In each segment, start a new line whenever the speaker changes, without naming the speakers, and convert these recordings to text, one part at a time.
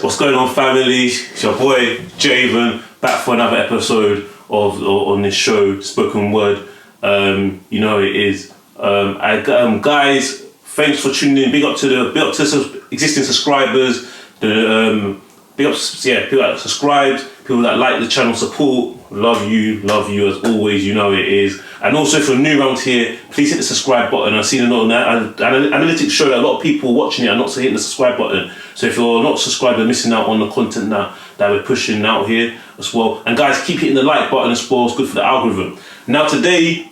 What's going on, family? It's your boy Javen back for another episode of on this show, Spoken Word. You know how it is. Guys, thanks for tuning in. Big up to existing subscribers. Big up, people that subscribed, people that like the channel, support. Love you as always. You know how it is. And also, if you're new around here, please hit the subscribe button. I've seen analytics show that a lot of people watching it are not hitting the subscribe button. So if you're not subscribed, you're missing out on the content that we're pushing out here as well. And guys, keep hitting the like button as well. It's good for the algorithm. Now today,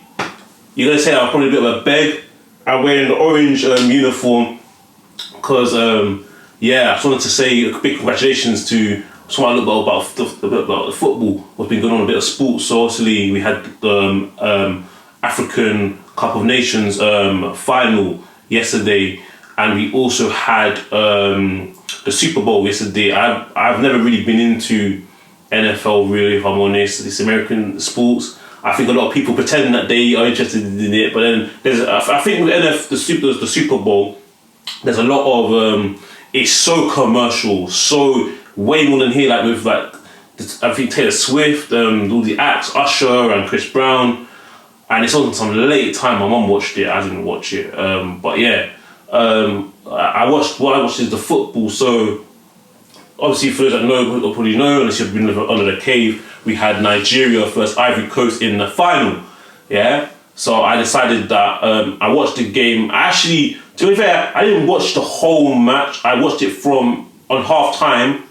you're gonna say I'm probably a bit of a beg. I'm wearing the orange uniform because I just wanted to say a big congratulations to someone about the football, what's been going on, a bit of sports. So obviously we had the African Cup of Nations final yesterday, and we also had the Super Bowl yesterday. I've never really been into NFL, really, if I'm honest. It's American sports. I think a lot of people pretend that they are interested in it, but then I think with the Super Bowl, there's a lot of it's so commercial, so way more than here. Like with I think Taylor Swift, all the acts, Usher and Chris Brown, and it's on some late time. My mum watched it. I didn't watch it, but yeah, I watched. What I watched is the football. So obviously, for those that know, probably know, unless you've been under the cave, we had Nigeria versus Ivory Coast in the final. Yeah, so I decided that I watched the game. To be fair, I didn't watch the whole match. I watched it on half time.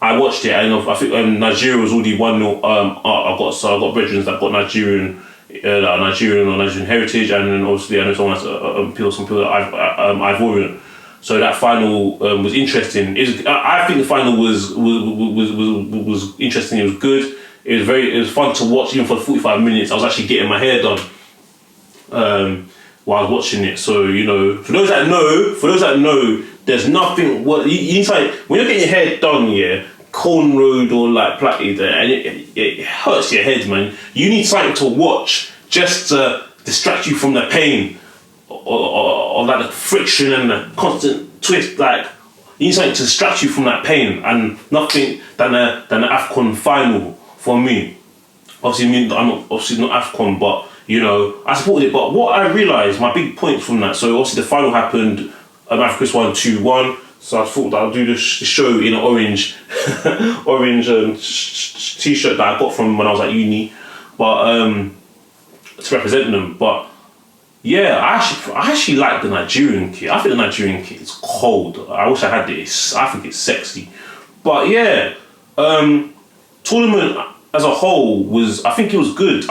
I watched it, and I think Nigeria was already 1-0. I got brethren that got Nigerian heritage, and then obviously I know someone that's some people that Ivorian. So that final was interesting. I think the final was interesting. It was good. It was fun to watch, even for 45 minutes. I was actually getting my hair done while I was watching it. So for those that know, there's nothing. You like when you're getting your hair done, cornrowed or like plaited, and it hurts your head, man. You need something to watch just to distract you from the pain or like the friction and the constant twist. Like you need something to distract you from that pain, and nothing than the AFCON final for me. Obviously, I'm not AFCON, but I supported it. But what I realised, my big point from that. So obviously the final happened. Africa's won 2-1. So I thought that I'll do the show in an orange t-shirt that I got from when I was at uni, but to represent them. But yeah, I actually like the Nigerian kit. I think the Nigerian kit is cold. I wish I had this. I think it's sexy. But yeah, tournament as a whole I think it was good.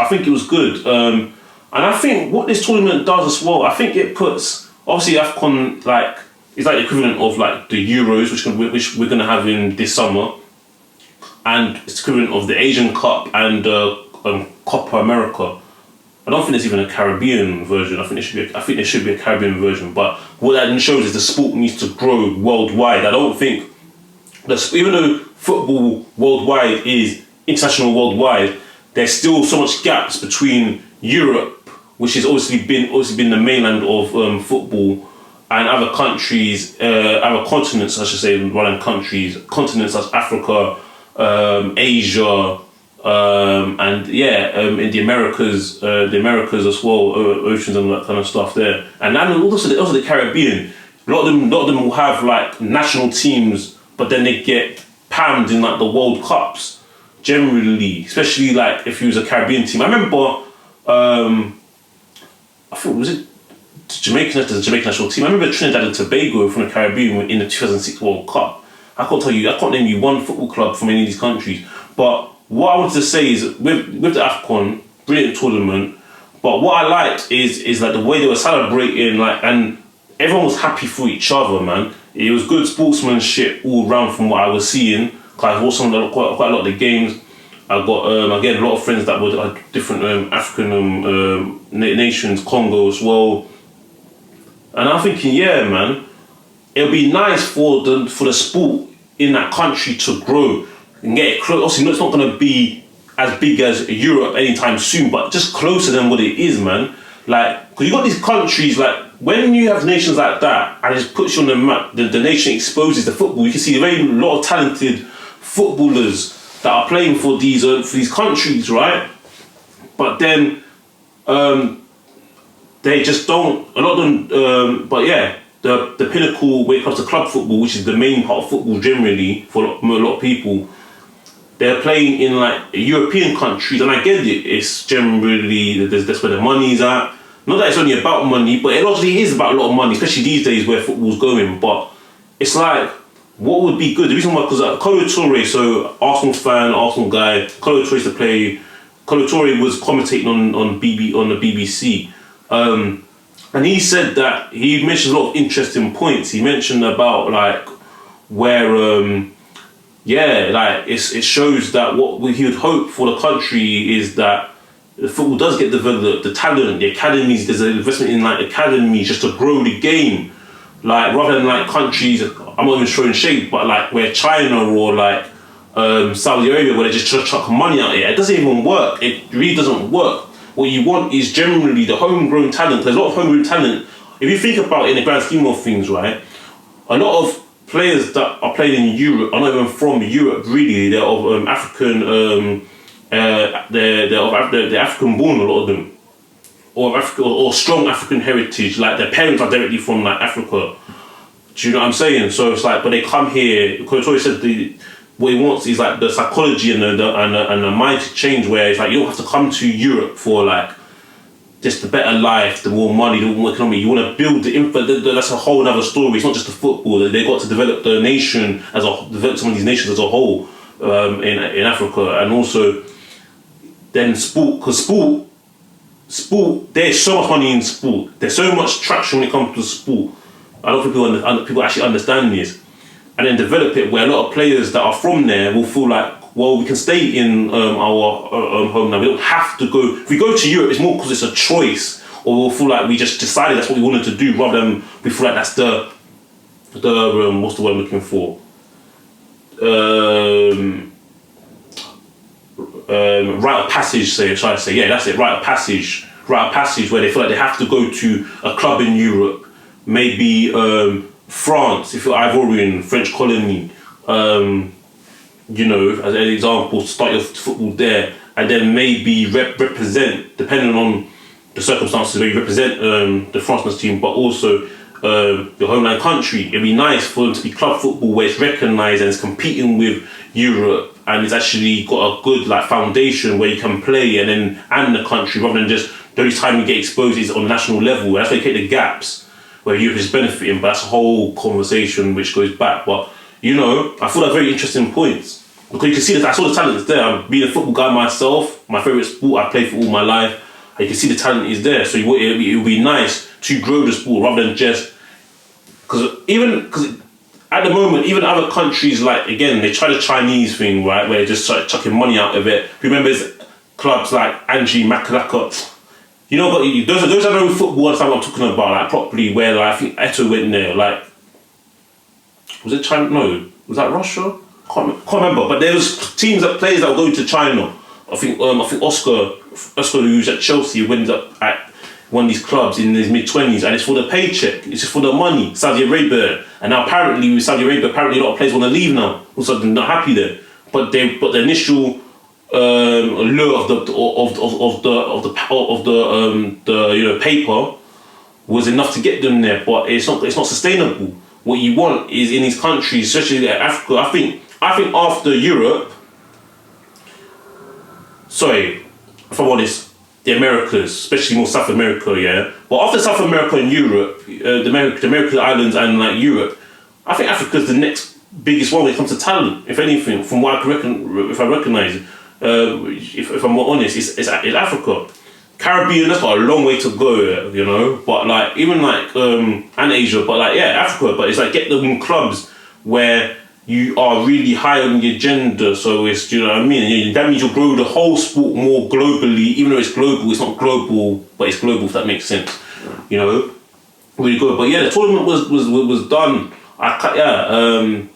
And I think what this tournament does as well, I think it puts, obviously AFCON it's like the equivalent of like the Euros, which we're gonna have in this summer, and it's equivalent of the Asian Cup and Copa America. I don't think there's even a Caribbean version. I think there should be a Caribbean version. But what that shows is the sport needs to grow worldwide. I don't think even though football worldwide is international worldwide, there's still so much gaps between Europe, which has obviously been the mainland of football, and other countries, other continents, I should say, rather than countries, continents such as Africa, Asia, and in the Americas as well, oceans and that kind of stuff there, and also the Caribbean. A lot of them will have like national teams, but then they get pammed in like the World Cups generally, especially like if you was a Caribbean team. I remember, I thought was it the Jamaican national team. I remember Trinidad and Tobago from the Caribbean in the 2006 World Cup. I can't name you one football club from any of these countries. But what I wanted to say is with the AFCON, brilliant tournament. But what I liked is like the way they were celebrating, and everyone was happy for each other, man. It was good sportsmanship all round from what I was seeing. I watched quite a lot of the games. I got again a lot of friends that were different African nations, Congo as well. And I'm thinking, yeah, man, it'll be nice for the sport in that country to grow and get it close. Obviously, it's not going to be as big as Europe anytime soon, but just closer than what it is, man. Like, because you got these countries like when you have nations like that, and it just puts you on the map, the nation exposes the football. You can see a lot of talented footballers that are playing for these countries, right? But then they just don't. A lot of them. But yeah, the pinnacle when it comes to club football, which is the main part of football generally for a lot of people, they're playing in like European countries, and I get it. It's generally that's where the money's at. Not that it's only about money, but it obviously is about a lot of money, especially these days where football's going. But it's like, what would be good? The reason why, because Kolo Touré, so Arsenal fan, Arsenal guy, Kolo Touré used to play. Kolo Touré was commentating on the BBC, and he said that he mentioned a lot of interesting points. He mentioned about like where it shows that what he would hope for the country is that the football does get developed, the talent, the academies, there's an investment in like academies just to grow the game. Like rather than like countries, I'm not even showing shade, but like where China or like Saudi Arabia, where they just chuck money out here, it doesn't even work. It really doesn't work. What you want is generally the homegrown talent. There's a lot of homegrown talent. If you think about it in the grand scheme of things, right, a lot of players that are playing in Europe are not even from Europe really. They're of African they're African born, a lot of them, or Africa, or strong African heritage. Like their parents are directly from like Africa. Do you know what I'm saying? So it's like, but they come here. Because Tori said what he wants is like the psychology and the mind to change. Where it's like you don't have to come to Europe for like just the better life, the more money, the more economy. You want to build the info. That's a whole other story. It's not just the football. They got to develop the nation develop some of these nations as a whole in Africa, and also. Then sport, because sport, there's so much money in sport. There's so much traction when it comes to sport. I don't think people actually understand this. And then develop it where a lot of players that are from there will feel like, well, we can stay in our home now. We don't have to go. If we go to Europe, it's more because it's a choice, or we'll feel like we just decided that's what we wanted to do, rather than we feel like that's the what's the word I'm looking for? Rite of passage, should I say? Yeah, that's it. Rite of passage, where they feel like they have to go to a club in Europe, maybe France, if you're Ivorian, French colony. You know, as an example, start your football there, and then maybe represent, depending on the circumstances, where you represent the France national team, but also your homeland country. It'd be nice for them to be club football where it's recognised and it's competing with Europe, and it's actually got a good like foundation where you can play and the country, rather than just the only time you get exposed is on national level. That's where you get the gaps where Europe is benefiting, but that's a whole conversation which goes back. But you know, I thought they're very interesting points, because you can see that I saw the talent is there. I'm being a football guy myself, my favourite sport, I played for all my life, and you can see the talent is there. So it would be nice to grow the sport rather than just because at the moment, even other countries, like, again, they try the Chinese thing, right, where they just start chucking money out of it. Who remembers clubs like Angie Makalaka? You know, but those are no football time I'm talking about, like, properly, where, like, I think Eto went there, like, was it China? No, was that Russia? Can't remember, but there was players that were going to China. I think Oscar, who was at Chelsea, went up at one of these clubs in his mid-20s, and it's for the paycheck, it's just for the money. Saudi Arabia, and now apparently with Saudi Arabia, a lot of players want to leave now. Also, they're not happy there. But the initial lure of the paper was enough to get them there, but it's not sustainable. What you want is in these countries, especially Africa. I think after Europe, sorry, if I'm honest, the Americas, especially more South America, yeah. But after South America and Europe, the American islands and like Europe, I think Africa's the next biggest one when it comes to talent. If anything, from what I can if I recognise, if I'm more honest, it's Africa. Caribbean, that's got a long way to go, you know. But like even like and Asia, but like yeah, Africa. But it's like get them in clubs where you are really high on the agenda, so it's, do you know what I mean? And that means you'll grow the whole sport more globally, even though it's global, it's not global, but it's global, if that makes sense. You know? Really good. But yeah, the tournament was done. Obviously,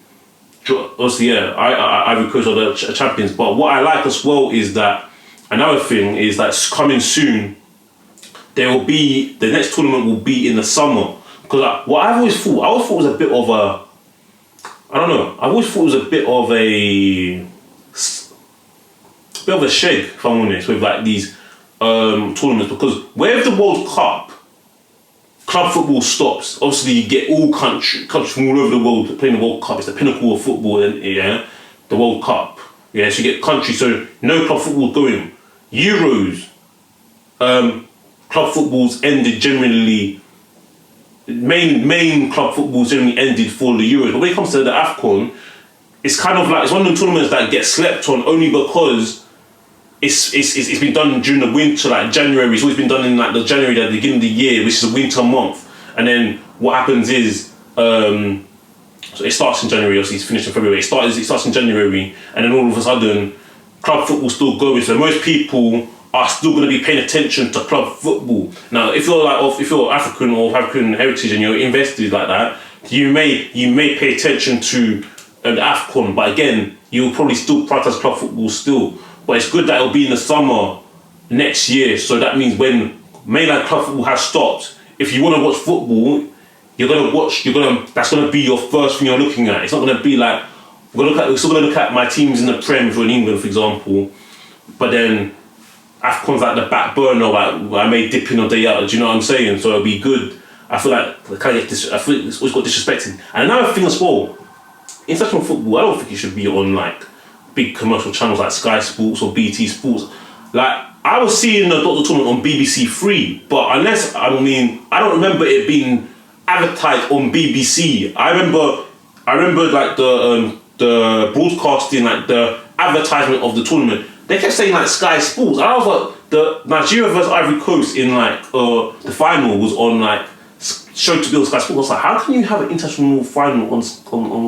yeah, Ivory Coast are the champions, but what I like as well is that, another thing is that coming soon, the next tournament will be in the summer. Because what I always thought it was a bit of a, I don't know. I always thought it was a bit of a shake, if I'm honest, with like these tournaments, because wherever the World Cup, club football stops. Obviously, you get all countries from all over the world playing the World Cup. It's the pinnacle of football, and the World Cup. Yeah, so you get countries. So no club football going. Euros, club footballs ended generally. Main club footballs generally ended for the Euros. But when it comes to the AFCON, it's kind of like it's one of the tournaments that get slept on only because it's been done during the winter, like January. It's always been done in like the January, at the beginning of the year, which is a winter month. And then what happens is, so it starts in January, obviously it's finished in February. It starts in January, and then all of a sudden, club football's still going. So most people are still going to be paying attention to club football. Now, if you're African or of African heritage and you're invested like that, you may pay attention to an AFCON, but again, you'll probably still prioritise club football still. But it's good that it'll be in the summer next year. So that means when mainland club football has stopped, if you want to watch football, that's gonna be your first thing you're looking at. It's not gonna be like we're still gonna look at my teams in the Prem for in England, for example, but then AFCON's like the back burner. Like I may dip in or day out. Do you know what I'm saying? So it'll be good. I feel like I feel it's always got disrespected. And another thing as well, international football, I don't think it should be on like big commercial channels like Sky Sports or BT Sports. Like I was seeing the Doctor tournament on BBC Three, but I don't remember it being advertised on BBC. I remember like the broadcasting, like the advertisement of the tournament. They kept saying like Sky Sports. And I was like, the Nigeria versus Ivory Coast in like the final was on like showed to be on Sky Sports. I was like, how can you have an international final on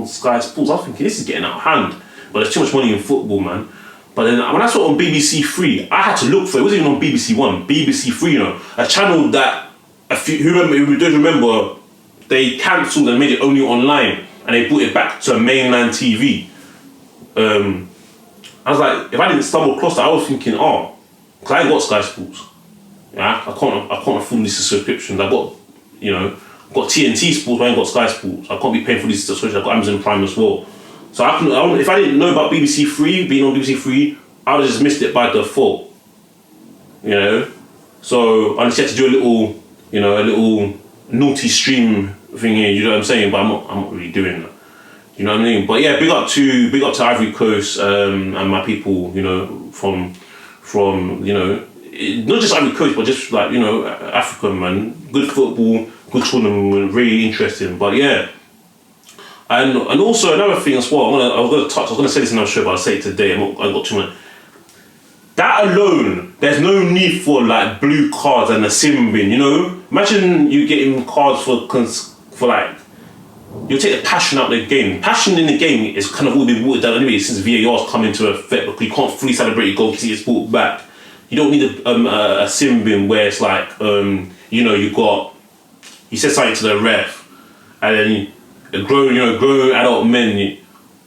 Sky Sports? I was thinking this is getting out of hand. But there's too much money in football, man. But then when I saw it on BBC Three, I had to look for it. It wasn't even on BBC One, BBC Three, you know, a channel that who don't remember, they cancelled and made it only online, and they brought it back to mainland TV. I was like, if I didn't stumble across that, I was thinking, because I ain't got Sky Sports. Yeah, I can't afford these subscriptions. I've got TNT Sports, but I ain't got Sky Sports. I can't be paying for these subscriptions. I've got Amazon Prime as well. So if I didn't know about BBC Three, being on BBC Three, I would have just missed it by default. You know? So I just had to do a little naughty stream thing here, you know what I'm saying? But I'm not really doing that. You know what I mean? But yeah, big up to Ivory Coast and my people, you know, from not just Ivory Coast, but just like, Africa, man. Good football, good tournament, really interesting. But yeah. And also another thing as well, I was gonna say this in our show, but I'll say it today. I got too much. That alone, there's no need for like blue cards and a sim bin. You know, imagine you getting cards for like, you take the passion out of the game. Passion in the game is kind of all been watered down anyway since VAR's come into effect, because you can't fully celebrate your goal because it's brought back. You don't need a sim bin where it's like you said something to the ref, and then grown adult men,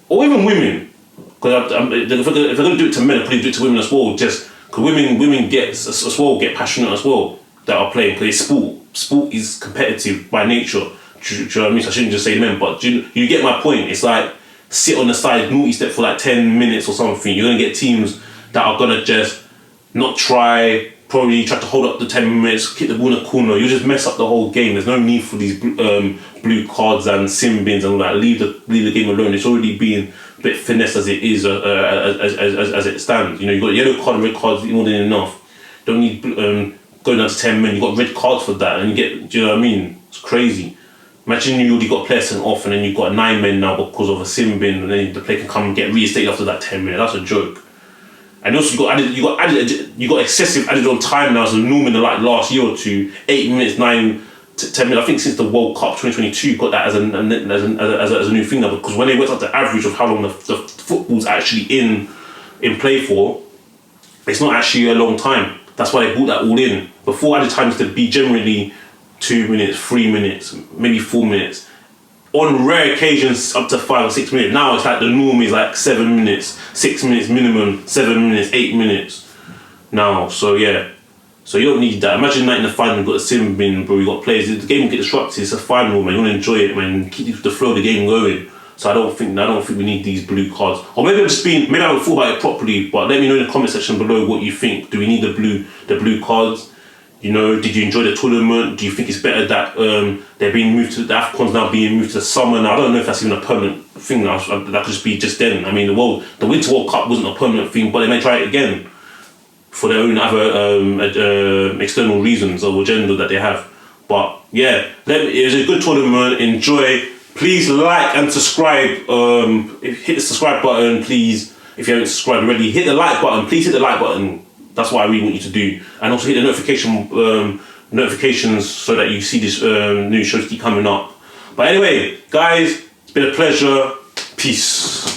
or even women, because if they're going to do it to men, they'll probably do it to women as well, just because women get passionate as well that are playing, because it's sport is competitive by nature. Do you know what I mean? So I shouldn't just say men, but you get my point. It's like sit on the side, naughty step for like 10 minutes or something. You're going to get teams that are going to just not try, probably try to hold up the 10 minutes, kick the ball in the corner. You just mess up the whole game. There's no need for these blue cards and sim bins and all that. Leave the game alone. It's already been a bit finesse as it is, as it stands. You know, you got yellow card and red cards more than enough. Don't need going down to 10 men. You got red cards for that, and you get. Do you know what I mean? It's crazy. Imagine you already got a player sent off, and then you've got 9 men now because of a sim bin, and then the player can come and get reinstated after that 10 minutes. That's a joke. And also you got excessive added on time now as a norm in the like last year or two. 8 minutes, 9 to 10 minutes. I think since the World Cup 2022 got that as a new thing now, because when they worked out the average of how long the football's actually in play for, it's not actually a long time. That's why they brought that all in. Before, added time used to be generally 2 minutes, 3 minutes, maybe 4 minutes. On rare occasions, up to 5 or 6 minutes. Now it's like the norm is like 7 minutes, 6 minutes minimum, 7 minutes, 8 minutes. Now, so yeah. So you don't need that. Imagine that in the final, you've got a sim bin, bro. You got players. The game will get disrupted. It's a final, man. You want to enjoy it, man. Keep the flow of the game going. So I don't think we need these blue cards. Or maybe maybe I haven't thought about it properly. But let me know in the comment section below what you think. Do we need the blue cards? You know, did you enjoy the tournament? Do you think it's better that they're being moved to the AFCON's now being moved to the summer? Now I don't know if that's even a permanent thing. That could just be just then. I mean, the Winter World Cup wasn't a permanent thing, but they may try it again for their own other external reasons or agenda that they have. But yeah, it was a good tournament. Enjoy. Please like and subscribe. Hit the subscribe button, please. If you haven't subscribed already, hit the like button. Please hit the like button. That's what I really want you to do. And also hit the notifications so that you see this new shows keep coming up. But anyway, guys, it's been a pleasure. Peace.